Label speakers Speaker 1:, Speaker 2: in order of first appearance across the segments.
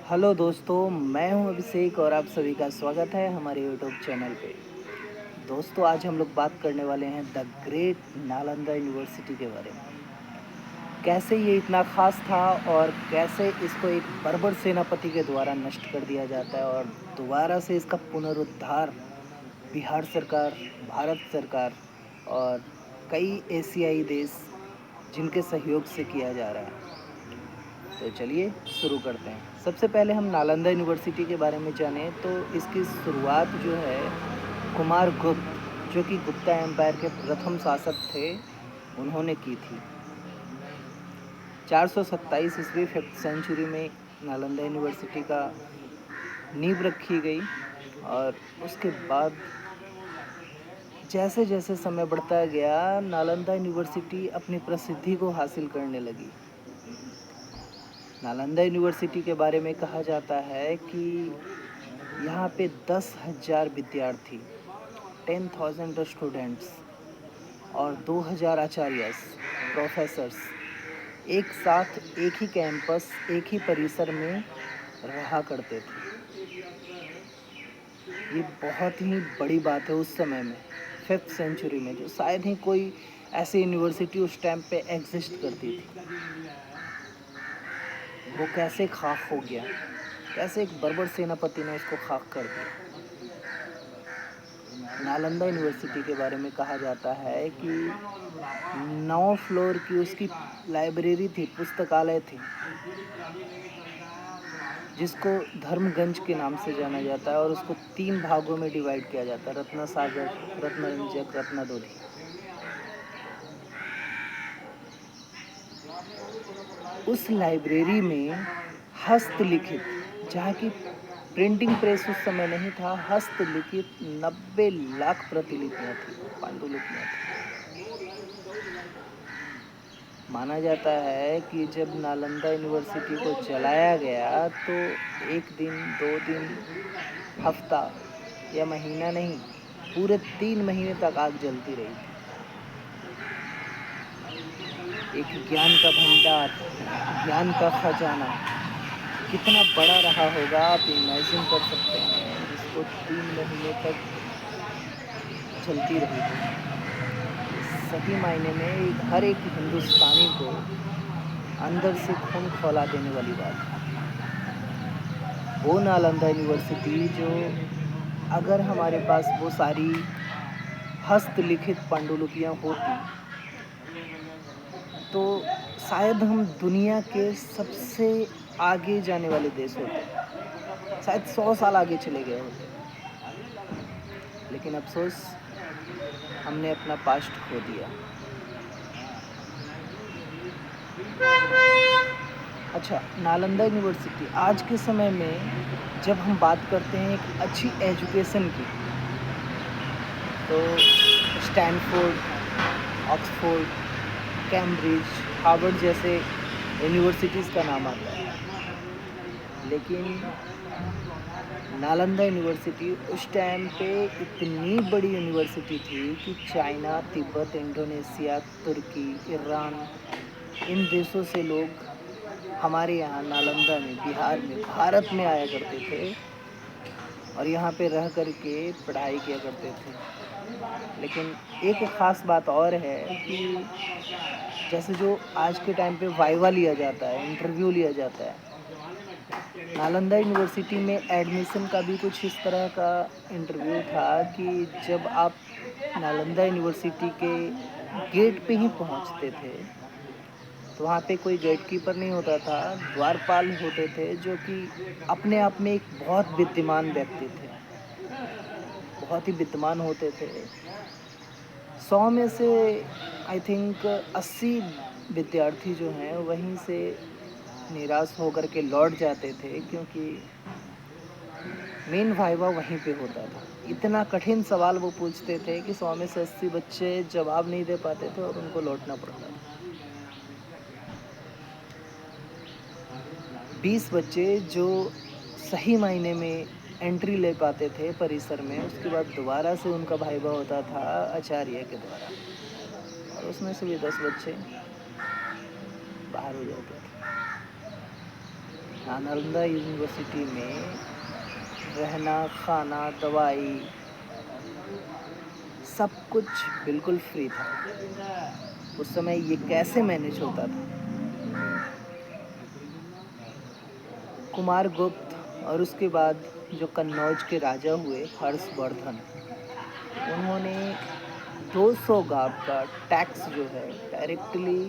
Speaker 1: Hello दोस्तों, मैं हूं अभिषेक और आप सभी का स्वागत है हमारे यूट्यूब चैनल पे। दोस्तों, आज हम लोग बात करने वाले हैं द ग्रेट नालंदा यूनिवर्सिटी के बारे में। कैसे ये इतना ख़ास था और कैसे इसको एक बर्बर सेनापति के द्वारा नष्ट कर दिया जाता है और दोबारा से इसका पुनरुद्धार बिहार सरकार, भारत सरकार और कई एशियाई देश जिनके सहयोग से किया जा रहा है। तो चलिए शुरू करते हैं। सबसे पहले हम नालंदा यूनिवर्सिटी के बारे में जानें तो इसकी शुरुआत जो है कुमार गुप्त, जो कि गुप्ता एम्पायर के प्रथम शासक थे, उन्होंने की थी। 427 ईस्वी 5th सेंचुरी में नालंदा यूनिवर्सिटी का नींव रखी गई और उसके बाद जैसे जैसे समय बढ़ता गया, नालंदा यूनिवर्सिटी अपनी प्रसिद्धि को हासिल करने लगी। नालंदा यूनिवर्सिटी के बारे में कहा जाता है कि यहाँ पे 10,000 विद्यार्थी, 10,000 स्टूडेंट्स और 2,000 आचार्यस, प्रोफेसर्स एक साथ एक ही कैंपस, एक ही परिसर में रहा करते थे। ये बहुत ही बड़ी बात है उस समय में, 5th सेंचुरी में, जो शायद ही कोई ऐसी यूनिवर्सिटी उस टाइम पे एग्जिस्ट करती थी। वो कैसे खाक हो गया, कैसे एक बर्बर सेनापति ने उसको खाक कर दिया। नालंदा यूनिवर्सिटी के बारे में कहा जाता है कि 9 फ्लोर की उसकी लाइब्रेरी थी, पुस्तकालय थी, जिसको धर्मगंज के नाम से जाना जाता है और उसको 3 भागों में डिवाइड किया जाता है, रत्ना सागर, रत्नरंजक, रत्नादोधी। उस लाइब्रेरी में हस्तलिखित, जहाँ की प्रिंटिंग प्रेस उस समय नहीं था, हस्तलिखित 90 लाख प्रतिलिपियाँ थी, पांडुलिपियाँ थी। माना जाता है कि जब नालंदा यूनिवर्सिटी को जलाया गया तो 1 दिन, 2 दिन, हफ्ता या महीना नहीं, पूरे 3 महीने तक आग जलती रही थी। एक ज्ञान का भंडार, ज्ञान का खजाना कितना बड़ा रहा होगा, आप इमेजिन कर सकते हैं, जिसको 3 महीने तक चलती रही थी। सही मायने में हर एक हिंदुस्तानी को अंदर से खून खौला देने वाली बात है। वो नालंदा यूनिवर्सिटी जो, अगर हमारे पास वो सारी हस्तलिखित पांडुलिपियाँ होती तो शायद हम दुनिया के सबसे आगे जाने वाले देश होते, शायद 100 साल आगे चले गए होते। लेकिन अफ़सोस, हमने अपना पास्ट खो दिया। अच्छा, नालंदा यूनिवर्सिटी आज के समय में जब हम बात करते हैं एक अच्छी एजुकेशन की, तो स्टैनफोर्ड, ऑक्सफोर्ड, कैम्ब्रिज, हार्वर्ड जैसे यूनिवर्सिटीज़ का नाम आता है। लेकिन नालंदा यूनिवर्सिटी उस टाइम पे इतनी बड़ी यूनिवर्सिटी थी कि चाइना, तिब्बत, इंडोनेशिया, तुर्की, ईरान, इन देशों से लोग हमारे यहाँ नालंदा में, बिहार में, भारत में आया करते थे और यहाँ पे रह कर के पढ़ाई किया करते थे। लेकिन एक ख़ास बात और है कि जैसे जो आज के टाइम पे वाइवा लिया जाता है, इंटरव्यू लिया जाता है, नालंदा यूनिवर्सिटी में एडमिशन का भी कुछ इस तरह का इंटरव्यू था कि जब आप नालंदा यूनिवर्सिटी के गेट पे ही पहुंचते थे तो वहाँ पे कोई गेटकीपर नहीं होता था, द्वारपाल होते थे, जो कि अपने आप में एक बहुत विद्यमान व्यक्ति थे, बहुत ही विद्यमान होते थे। 100 में से आई थिंक 80 विद्यार्थी जो हैं वहीं से निराश होकर के लौट जाते थे, क्योंकि मेन वाइवा वहीं पे होता था। इतना कठिन सवाल वो पूछते थे कि 100 में से 80 बच्चे जवाब नहीं दे पाते थे और उनको लौटना पड़ता था। 20 बच्चे जो सही मायने में एंट्री ले पाते थे परिसर में, उसके बाद दोबारा से उनका वाइवा होता था आचार्य के द्वारा, और उसमें से भी 10 बच्चे बाहर हो जाते थे। नालंदा यूनिवर्सिटी में रहना, खाना, दवाई सब कुछ बिल्कुल फ्री था। उस समय ये कैसे मैनेज होता था? कुमारगुप्त और उसके बाद जो कन्नौज के राजा हुए हर्षवर्धन, उन्होंने 200 गांव का टैक्स जो है डायरेक्टली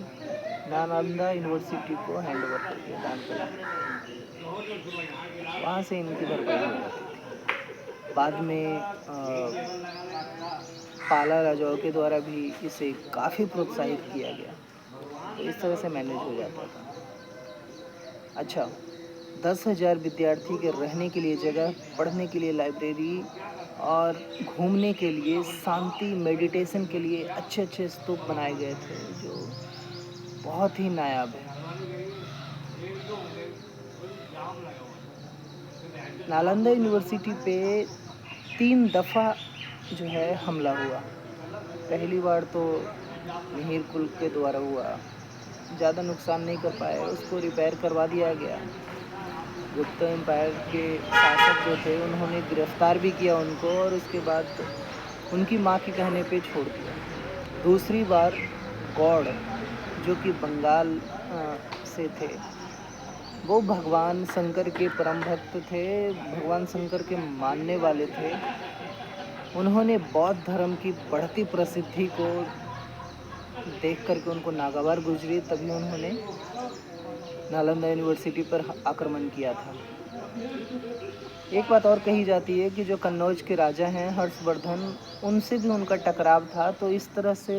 Speaker 1: नालंदा यूनिवर्सिटी को हैंड ओवर कर दिया, दान कर दिया। वहाँ से इनकी भरपाई हो जाती थी। बाद में पाला राजाओं के द्वारा भी इसे काफ़ी प्रोत्साहित किया गया, तो इस तरह से मैनेज हो जाता था। अच्छा, 10,000 विद्यार्थी के रहने के लिए जगह, पढ़ने के लिए लाइब्रेरी और घूमने के लिए शांति, मेडिटेशन के लिए अच्छे अच्छे स्तूप बनाए गए थे जो बहुत ही नायाब है। नालंदा यूनिवर्सिटी पे 3 दफ़ा जो है हमला हुआ। पहली बार तो मिहिर कुल के द्वारा हुआ, ज़्यादा नुकसान नहीं कर पाए, उसको रिपेयर करवा दिया गया। गुप्ता एम्पायर के शासक जो थे उन्होंने गिरफ्तार भी किया उनको और उसके बाद उनकी माँ के कहने पे छोड़ दिया। दूसरी बार गौड़ जो कि बंगाल से थे, वो भगवान शंकर के परम भक्त थे, भगवान शंकर के मानने वाले थे। उन्होंने बौद्ध धर्म की बढ़ती प्रसिद्धि को देख करके उनको नागवार गुजरी, तभी उन्होंने नालंदा यूनिवर्सिटी पर आक्रमण किया था। एक बात और कही जाती है कि जो कन्नौज के राजा हैं हर्षवर्धन, उनसे भी उनका टकराव था। तो इस तरह से,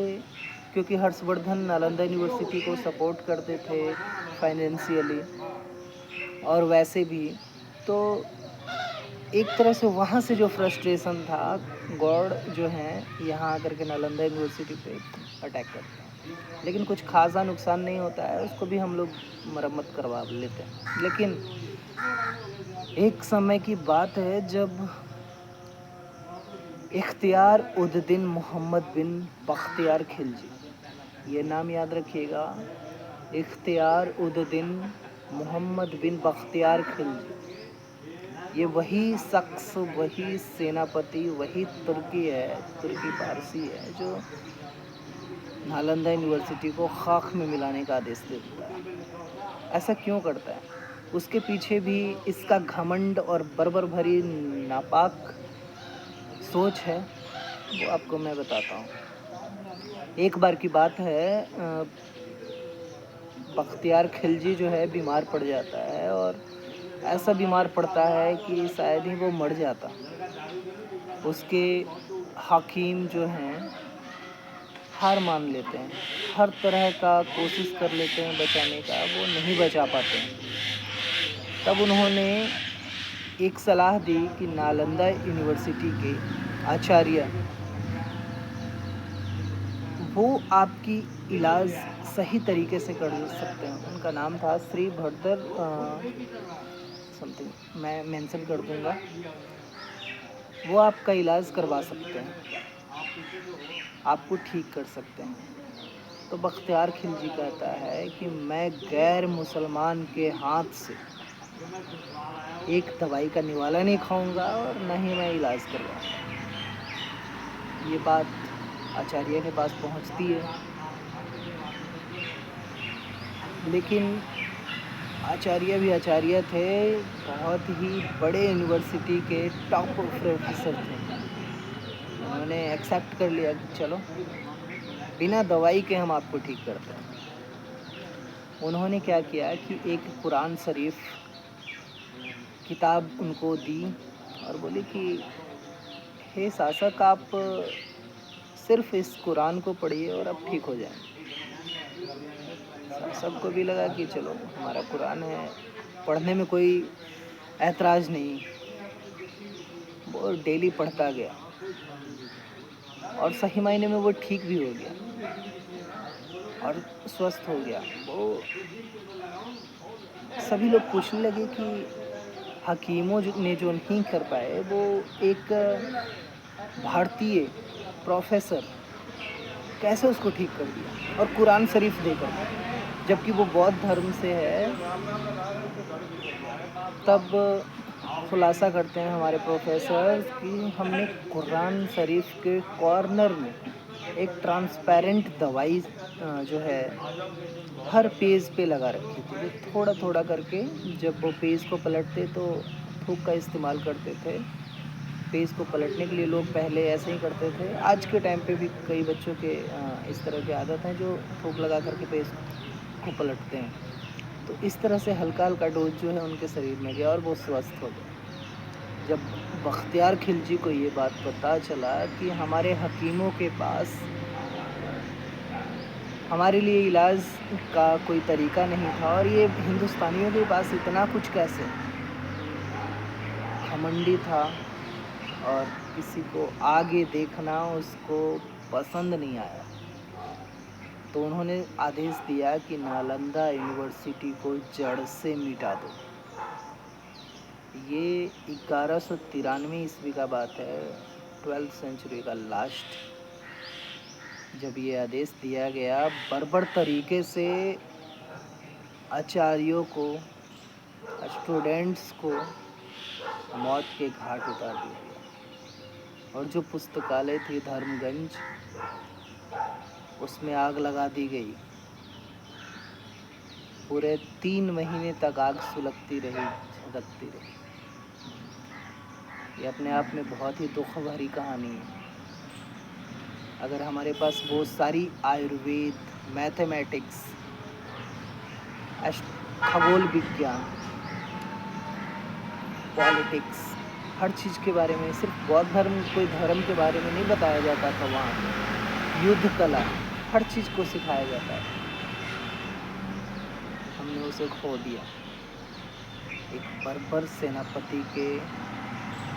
Speaker 1: क्योंकि हर्षवर्धन नालंदा यूनिवर्सिटी को सपोर्ट करते थे फाइनेंशियली और वैसे भी, तो एक तरह से वहाँ से जो फ्रस्ट्रेशन था, गौड़ जो हैं यहाँ आकर के नालंदा यूनिवर्सिटी पे अटैक करते हैं। लेकिन कुछ खासा नुकसान नहीं होता है, उसको भी हम लोग मरम्मत करवा लेते हैं। लेकिन एक समय की बात है जब इख्तियार उद्दीन मोहम्मद बिन बख्तियार खिलजी, ये नाम याद रखिएगा, इख्तियार उद्दीन मोहम्मद बिन बख्तियार खिलजी, ये वही शख्स, वही सेनापति, वही तुर्की है, तुर्की पारसी है जो नालंदा यूनिवर्सिटी को खाक में मिलाने का आदेश देता है। ऐसा क्यों करता है? उसके पीछे भी इसका घमंड और बर्बर भरी नापाक सोच है, वो आपको मैं बताता हूँ। एक बार की बात है, बख्तियार खिलजी जो है बीमार पड़ जाता है और ऐसा बीमार पड़ता है कि शायद ही वो मर जाता। उसके हकीम जो हैं हार मान लेते हैं, हर तरह का कोशिश कर लेते हैं बचाने का, वो नहीं बचा पाते हैं। तब उन्होंने एक सलाह दी कि नालंदा यूनिवर्सिटी के आचार्य वो आपकी इलाज सही तरीके से कर सकते हैं। उनका नाम था श्री भरदर समथिंग, मैं मेंशन कर दूंगा। वो आपका इलाज करवा सकते हैं, आपको ठीक कर सकते हैं। तो बख्तियार खिलजी कहता है कि मैं गैर मुसलमान के हाथ से एक दवाई का निवाला नहीं खाऊंगा और न ही मैं इलाज करवाऊंगा। ये बात आचार्य के पास पहुंचती है, लेकिन आचार्य भी आचार्य थे, बहुत ही बड़े यूनिवर्सिटी के टॉप प्रोफेसर थे। उन्होंने एक्सेप्ट कर लिया कि चलो बिना दवाई के हम आपको ठीक करते हैं। उन्होंने क्या किया कि एक कुरान शरीफ किताब उनको दी और बोले कि हे शासक, आप सिर्फ इस कुरान को पढ़िए और आप ठीक हो जाएंगे। सबको भी लगा कि चलो हमारा कुरान है, पढ़ने में कोई ऐतराज़ नहीं। वो डेली पढ़ता गया और सही मायने में वो ठीक भी हो गया और स्वस्थ हो गया। वो सभी लोग पूछने लगे कि हकीमों ने जो नहीं कर पाए, वो एक भारतीय प्रोफेसर कैसे उसको ठीक कर दिया और कुरान शरीफ देकर, जबकि वो बौद्ध धर्म से है। तब खुलासा करते हैं हमारे प्रोफेसर कि हमने कुरान शरीफ के कॉर्नर में एक ट्रांसपेरेंट दवाई जो है हर पेज पे लगा रखी थी। जो थोड़ा थोड़ा करके जब वो पेज को पलटते तो थूक का इस्तेमाल करते थे। पेज को पलटने के लिए लोग पहले ऐसे ही करते थे। आज के टाइम पे भी कई बच्चों के इस तरह की आदत है जो थूक लगा करके पेज को पलटते हैं। तो इस तरह से हल्का हल्का डोज जो है उनके शरीर में गया और वो स्वस्थ हो गए। जब बख्तियार खिलजी को ये बात पता चला कि हमारे हकीमों के पास हमारे लिए इलाज का कोई तरीका नहीं था और ये हिंदुस्तानियों के पास इतना कुछ कैसे, घमंडी था और किसी को आगे देखना उसको पसंद नहीं आया। तो उन्होंने आदेश दिया कि नालंदा यूनिवर्सिटी को जड़ से मिटा दो। ये 1193 ईस्वी का बात है, 12th सेंचुरी का लास्ट, जब ये आदेश दिया गया। बर्बर तरीके से आचार्यों को, स्टूडेंट्स को मौत के घाट उतार दिया गया और जो पुस्तकालय थी धर्मगंज, उसमें आग लगा दी गई। पूरे 3 महीने तक आग सुलगती रही, झलकती रही। ये अपने आप में बहुत ही दुख भरी कहानी है। अगर हमारे पास वो सारी आयुर्वेद, मैथमेटिक्स, खगोल विज्ञान, पॉलिटिक्स, हर चीज़ के बारे में, सिर्फ बौद्ध धर्म, कोई धर्म के बारे में नहीं बताया जाता था वहाँ, युद्ध कला, हर चीज़ को सिखाया जाता है, हमने उसे खो दिया। एक बर्बर सेनापति के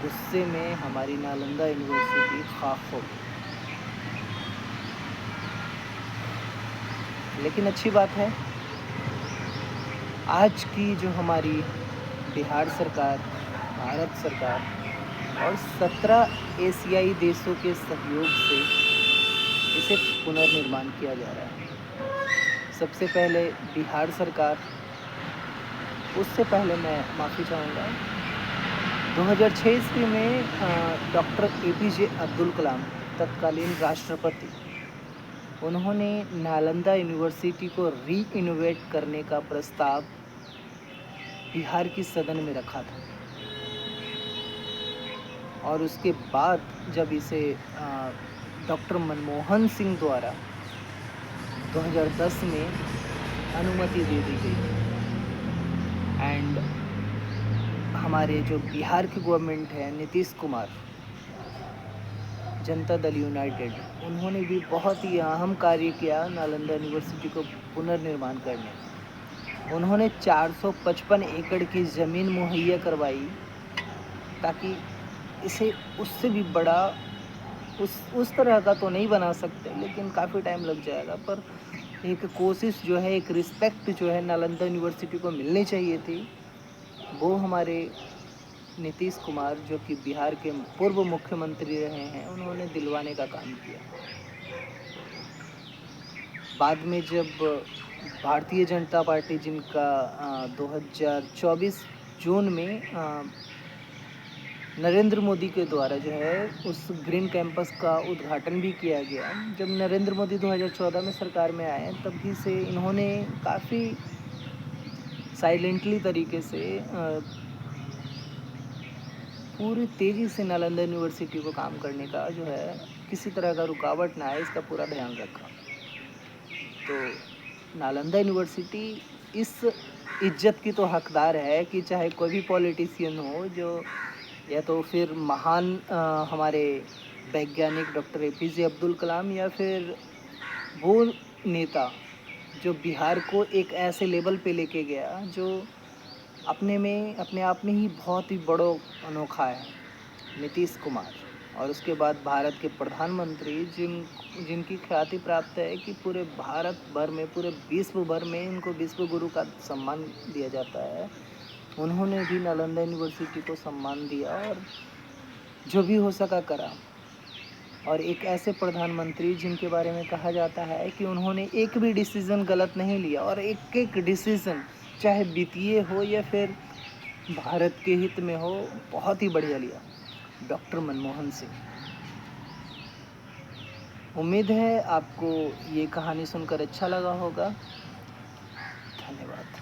Speaker 1: गुस्से में हमारी नालंदा यूनिवर्सिटी खाक हो गई। लेकिन अच्छी बात है, आज की जो हमारी बिहार सरकार, भारत सरकार और 17 एशियाई देशों के सहयोग से इसे पुनर्निर्माण किया जा रहा है। सबसे पहले बिहार सरकार, उससे पहले मैं माफ़ी चाहूँगा, 2006 ईस्वी में डॉक्टर APJ अब्दुल कलाम, तत्कालीन राष्ट्रपति, उन्होंने नालंदा यूनिवर्सिटी को रीइनोवेट करने का प्रस्ताव बिहार की सदन में रखा था और उसके बाद जब इसे डॉक्टर मनमोहन सिंह द्वारा 2010 में अनुमति दे दी गई एंड हमारे जो बिहार की गवर्नमेंट है, नीतीश कुमार, जनता दल यूनाइटेड, उन्होंने भी बहुत ही अहम कार्य किया नालंदा यूनिवर्सिटी को पुनर्निर्माण करने। उन्होंने 455 एकड़ की ज़मीन मुहैया करवाई ताकि इसे उससे भी बड़ा, उस तरह का तो नहीं बना सकते, लेकिन काफ़ी टाइम लग जाएगा, पर एक कोशिश जो है, एक रिस्पेक्ट जो है नालंदा यूनिवर्सिटी को मिलनी चाहिए थी, वो हमारे नीतीश कुमार, जो कि बिहार के पूर्व मुख्यमंत्री रहे हैं, उन्होंने दिलवाने का काम किया। बाद में जब भारतीय जनता पार्टी, जिनका 2024 जून में नरेंद्र मोदी के द्वारा जो है उस ग्रीन कैंपस का उद्घाटन भी किया गया, जब नरेंद्र मोदी 2014 में सरकार में आए, तभी से इन्होंने काफ़ी साइलेंटली तरीके से पूरी तेज़ी से नालंदा यूनिवर्सिटी को काम करने का जो है, किसी तरह का रुकावट ना आए, इसका पूरा ध्यान रखा। तो नालंदा यूनिवर्सिटी इस इज्जत की तो हकदार है कि चाहे कोई भी पॉलिटिशियन हो, जो या तो फिर महान हमारे वैज्ञानिक डॉक्टर APJ अब्दुल कलाम, या फिर वो नेता जो बिहार को एक ऐसे लेवल पे लेके गया जो अपने आप में ही बहुत ही बड़ो अनोखा है, नीतीश कुमार। और उसके बाद भारत के प्रधानमंत्री, जिनकी ख्याति प्राप्त है कि पूरे भारत भर में, पूरे विश्व भर में इनको विश्व गुरु का सम्मान दिया जाता है, उन्होंने भी नालंदा यूनिवर्सिटी को सम्मान दिया और जो भी हो सका करा। और एक ऐसे प्रधानमंत्री जिनके बारे में कहा जाता है कि उन्होंने एक भी डिसीज़न गलत नहीं लिया, और एक एक डिसीज़न, चाहे वित्तीय हो या फिर भारत के हित में हो, बहुत ही बढ़िया लिया। डॉक्टर मनमोहन सिंह। उम्मीद है आपको ये कहानी सुनकर अच्छा लगा होगा। धन्यवाद।